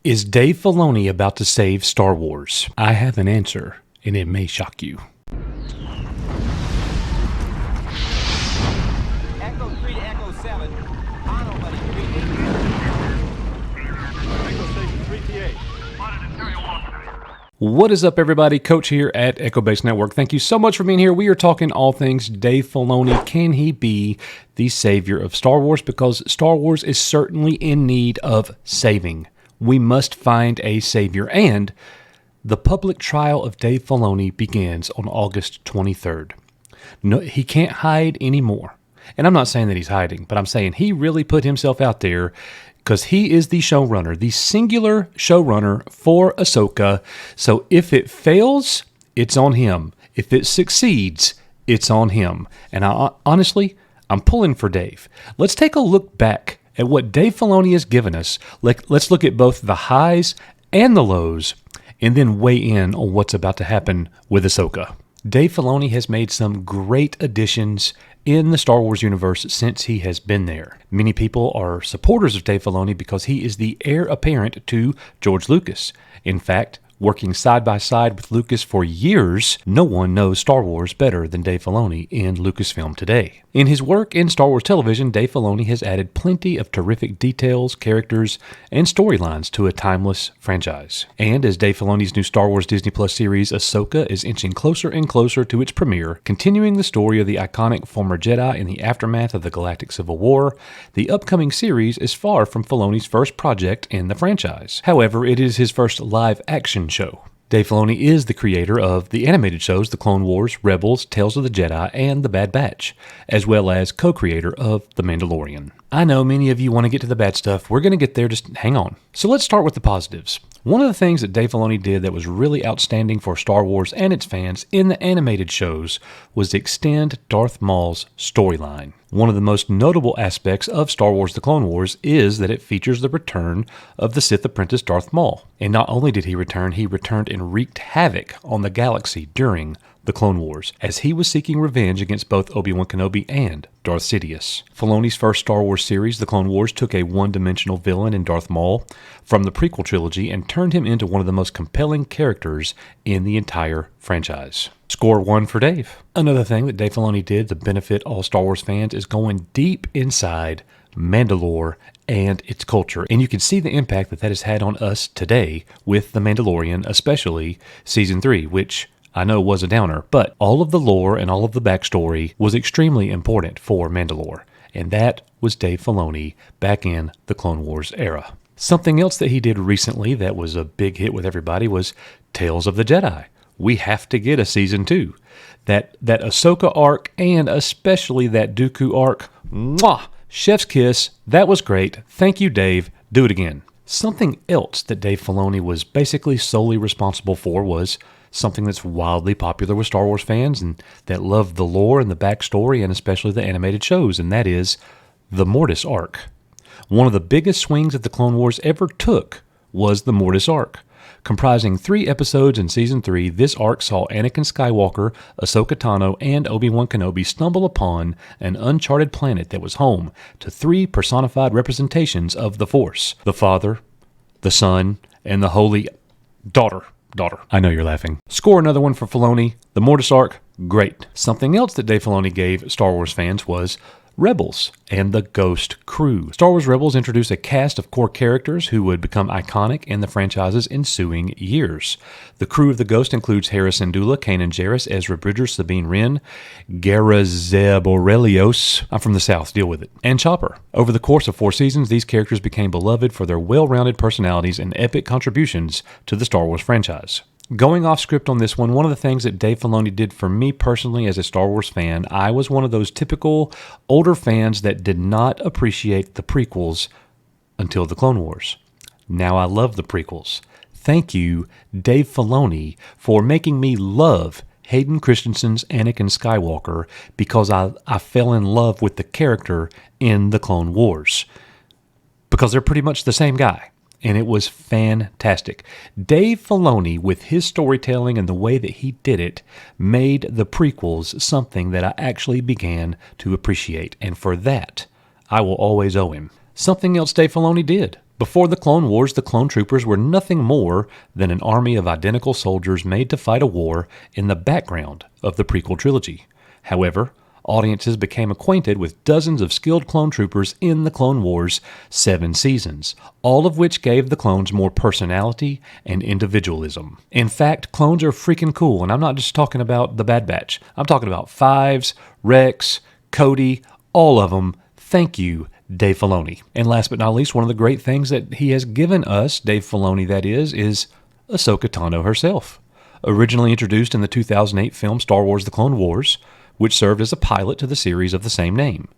Is Dave Filoni about to save Star Wars? I have an answer, and it may shock you. Echo 3 to Echo 7. Tano, buddy. Echo Station 3TA. What is up, everybody? Coach here at Echo Base Network. Thank you so much for being here. We are talking all things Dave Filoni. Can he be the savior of Star Wars? Because Star Wars is certainly in need of saving. We must find a savior. And the public trial of Dave Filoni begins on August 23rd. No, he can't hide anymore. And I'm not saying that he's hiding, but I'm saying he really put himself out there because he is the showrunner, the singular showrunner for Ahsoka. So if it fails, it's on him. If it succeeds, it's on him. And honestly, I'm pulling for Dave. Let's take a look back at what Dave Filoni has given us. Let's look at both the highs and the lows, and then weigh in on what's about to happen with Ahsoka. Dave Filoni has made some great additions in the Star Wars universe since he has been there. Many people are supporters of Dave Filoni because he is the heir apparent to George Lucas. In fact, working side by side with Lucas for years, no one knows Star Wars better than Dave Filoni in Lucasfilm today. In his work in Star Wars television, Dave Filoni has added plenty of terrific details, characters, and storylines to a timeless franchise. And as Dave Filoni's new Star Wars Disney Plus series, Ahsoka, is inching closer and closer to its premiere, continuing the story of the iconic former Jedi in the aftermath of the Galactic Civil War, the upcoming series is far from Filoni's first project in the franchise. However, it is his first live-action show. Dave Filoni is the creator of the animated shows The Clone Wars, Rebels, Tales of the Jedi, and The Bad Batch, as well as co-creator of The Mandalorian. I know many of you want to get to the bad stuff. We're going to get there, just hang on. So let's start with the positives. One of the things that Dave Filoni did that was really outstanding for Star Wars and its fans in the animated shows was to extend Darth Maul's storyline. One of the most notable aspects of Star Wars The Clone Wars is that it features the return of the Sith apprentice Darth Maul. And not only did he returned and wreaked havoc on the galaxy during the Clone Wars, as he was seeking revenge against both Obi-Wan Kenobi and Darth Sidious. Filoni's first Star Wars series, The Clone Wars, took a one-dimensional villain in Darth Maul from the prequel trilogy and turned him into one of the most compelling characters in the entire franchise. Score 1 for Dave. Another thing that Dave Filoni did to benefit all Star Wars fans is going deep inside Mandalore and its culture. And you can see the impact that has had on us today with The Mandalorian, especially Season 3, which I know was a downer, but all of the lore and all of the backstory was extremely important for Mandalore. And that was Dave Filoni back in the Clone Wars era. Something else that he did recently that was a big hit with everybody was Tales of the Jedi. We have to get a Season 2. That Ahsoka arc, and especially that Dooku arc, mwah! Chef's kiss. That was great. Thank you, Dave. Do it again. Something else that Dave Filoni was basically solely responsible for was something that's wildly popular with Star Wars fans and that love the lore and the backstory and especially the animated shows, and that is the Mortis arc. One of the biggest swings that the Clone Wars ever took was the Mortis arc. Comprising 3 episodes in Season 3, this arc saw Anakin Skywalker, Ahsoka Tano, and Obi-Wan Kenobi stumble upon an uncharted planet that was home to 3 personified representations of the Force: the Father, the Son, and the Holy Daughter. I know you're laughing. Score another one for Filoni. The Mortis arc, great. Something else that Dave Filoni gave Star Wars fans was Rebels and the Ghost Crew. Star Wars Rebels introduced a cast of core characters who would become iconic in the franchise's ensuing years. The crew of the Ghost includes Hera Syndulla, Kanan Jarrus, Ezra Bridger, Sabine Wren, Gara Zeb Aurelios, I'm from the South, deal with it, and Chopper. Over the course of 4 seasons, these characters became beloved for their well-rounded personalities and epic contributions to the Star Wars franchise. Going off script on this one of the things that Dave Filoni did for me personally as a Star Wars fan, I was one of those typical older fans that did not appreciate the prequels until the Clone Wars. Now I love the prequels. Thank you, Dave Filoni, for making me love Hayden Christensen's Anakin Skywalker because I fell in love with the character in the Clone Wars. Because they're pretty much the same guy. And it was fantastic. Dave Filoni, with his storytelling and the way that he did it, made the prequels something that I actually began to appreciate. And for that, I will always owe him. Something else Dave Filoni did Before the Clone Wars, the clone troopers were nothing more than an army of identical soldiers made to fight a war in the background of the prequel trilogy. However, audiences became acquainted with dozens of skilled clone troopers in the Clone Wars' 7 seasons, all of which gave the clones more personality and individualism. In fact, clones are freaking cool, and I'm not just talking about the Bad Batch. I'm talking about Fives, Rex, Cody, all of them. Thank you, Dave Filoni. And last but not least, one of the great things that he has given us, Dave Filoni that is Ahsoka Tano herself. Originally introduced in the 2008 film Star Wars The Clone Wars, which served as a pilot to the series of the same name.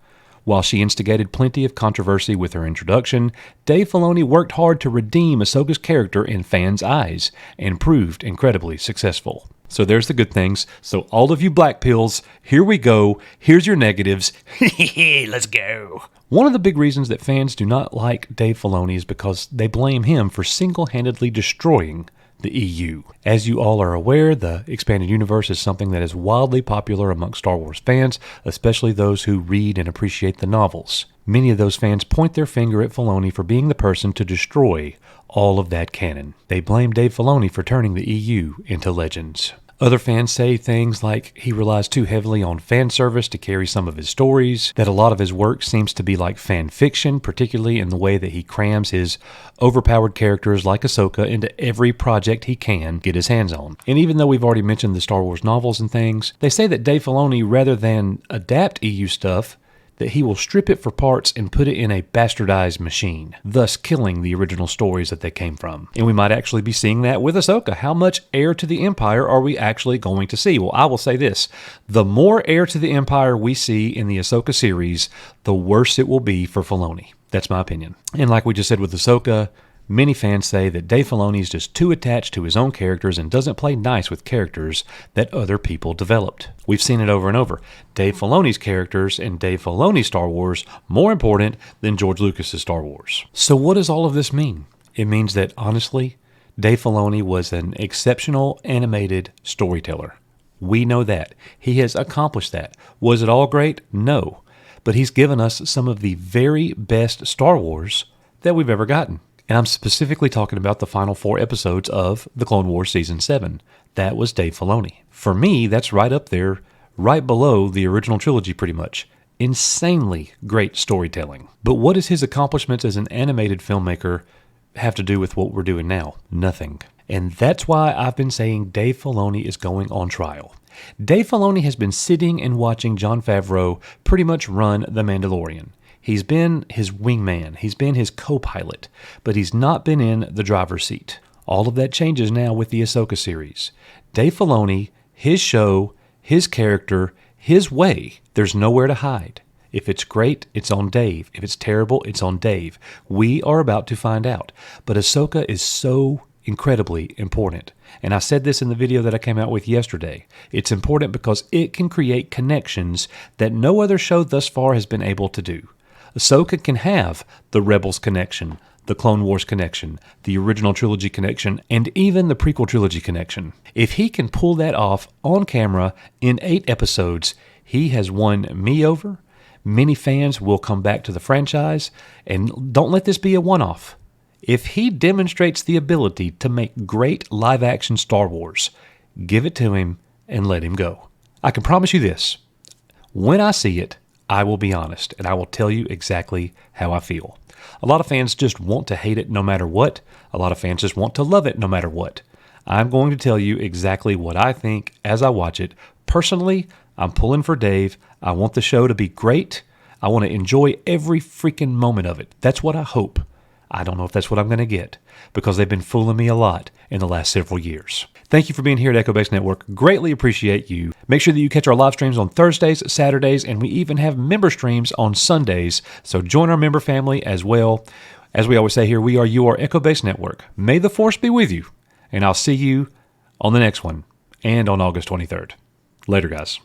While she instigated plenty of controversy with her introduction, Dave Filoni worked hard to redeem Ahsoka's character in fans' eyes and proved incredibly successful. So there's the good things. So all of you black pills, here we go. Here's your negatives. Let's go. One of the big reasons that fans do not like Dave Filoni is because they blame him for single-handedly destroying the EU. As you all are aware, the expanded universe is something that is wildly popular among Star Wars fans, especially those who read and appreciate the novels. Many of those fans point their finger at Filoni for being the person to destroy all of that canon. They blame Dave Filoni for turning the EU into Legends. Other fans say things like he relies too heavily on fan service to carry some of his stories, that a lot of his work seems to be like fan fiction, particularly in the way that he crams his overpowered characters like Ahsoka into every project he can get his hands on. And even though we've already mentioned the Star Wars novels and things, they say that Dave Filoni, rather than adapt EU stuff, that he will strip it for parts and put it in a bastardized machine, thus killing the original stories that they came from. And we might actually be seeing that with Ahsoka. How much heir to the Empire are we actually going to see? Well, I will say this. The more heir to the Empire we see in the Ahsoka series, the worse it will be for Filoni. That's my opinion. And like we just said with Ahsoka, many fans say that Dave Filoni is just too attached to his own characters and doesn't play nice with characters that other people developed. We've seen it over and over. Dave Filoni's characters and Dave Filoni's Star Wars more important than George Lucas's Star Wars. So what does all of this mean? It means that, honestly, Dave Filoni was an exceptional animated storyteller. We know that. He has accomplished that. Was it all great? No. But he's given us some of the very best Star Wars that we've ever gotten. And I'm specifically talking about the final 4 episodes of The Clone Wars Season 7. That was Dave Filoni. For me, that's right up there, right below the original trilogy pretty much. Insanely great storytelling. But what does his accomplishments as an animated filmmaker have to do with what we're doing now? Nothing. And that's why I've been saying Dave Filoni is going on trial. Dave Filoni has been sitting and watching Jon Favreau pretty much run The Mandalorian. He's been his wingman, he's been his co-pilot, but he's not been in the driver's seat. All of that changes now with the Ahsoka series. Dave Filoni, his show, his character, his way, there's nowhere to hide. If it's great, it's on Dave. If it's terrible, it's on Dave. We are about to find out. But Ahsoka is so incredibly important. And I said this in the video that I came out with yesterday. It's important because it can create connections that no other show thus far has been able to do. Ahsoka can have the Rebels connection, the Clone Wars connection, the original trilogy connection, and even the prequel trilogy connection. If he can pull that off on camera in 8 episodes, he has won me over. Many fans will come back to the franchise, and don't let this be a one-off. If he demonstrates the ability to make great live-action Star Wars, give it to him and let him go. I can promise you this. When I see it, I will be honest, and I will tell you exactly how I feel. A lot of fans just want to hate it no matter what. A lot of fans just want to love it no matter what. I'm going to tell you exactly what I think as I watch it. Personally, I'm pulling for Dave. I want the show to be great. I want to enjoy every freaking moment of it. That's what I hope. I don't know if that's what I'm going to get, because they've been fooling me a lot in the last several years. Thank you for being here at Echo Base Network. Greatly appreciate you. Make sure that you catch our live streams on Thursdays, Saturdays, and we even have member streams on Sundays. So join our member family as well. As we always say here, we are your Echo Base Network. May the Force be with you, and I'll see you on the next one and on August 23rd. Later, guys.